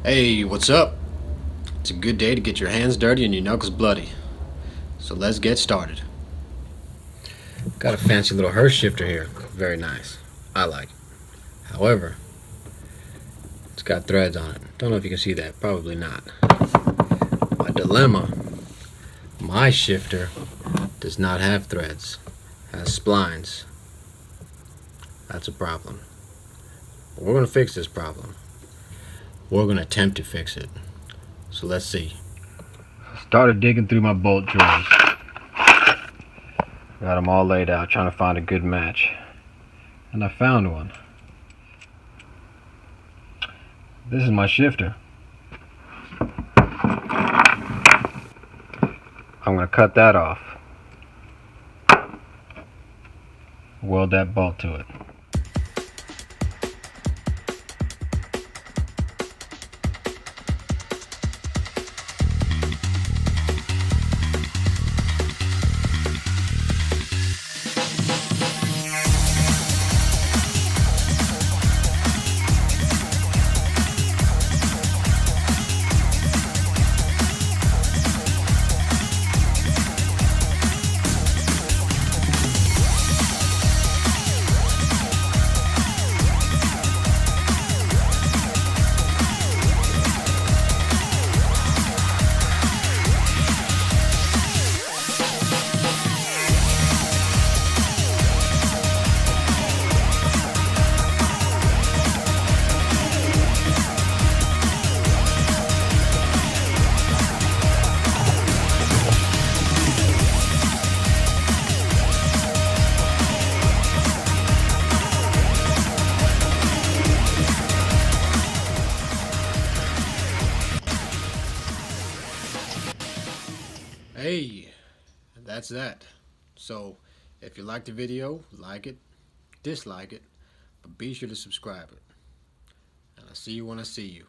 Hey, what's up? It's a good day to get your hands dirty and your knuckles bloody. So let's get started. Got a fancy little Hurst shifter here. Very nice. I like it. However, it's got threads on it. Don't know if you can see that. Probably not. My dilemma. My shifter does not have threads. Has splines. That's a problem. But we're going to fix this problem. We're going to attempt to fix it. So let's see. Started digging through my bolt drawers. Got them all laid out, trying to find a good match. And I found one. This is my shifter. I'm going to cut that off. Weld that bolt to it. Hey, that's that. So, if you liked the video, like it, dislike it, but be sure to subscribe it. And I'll see you when I see you.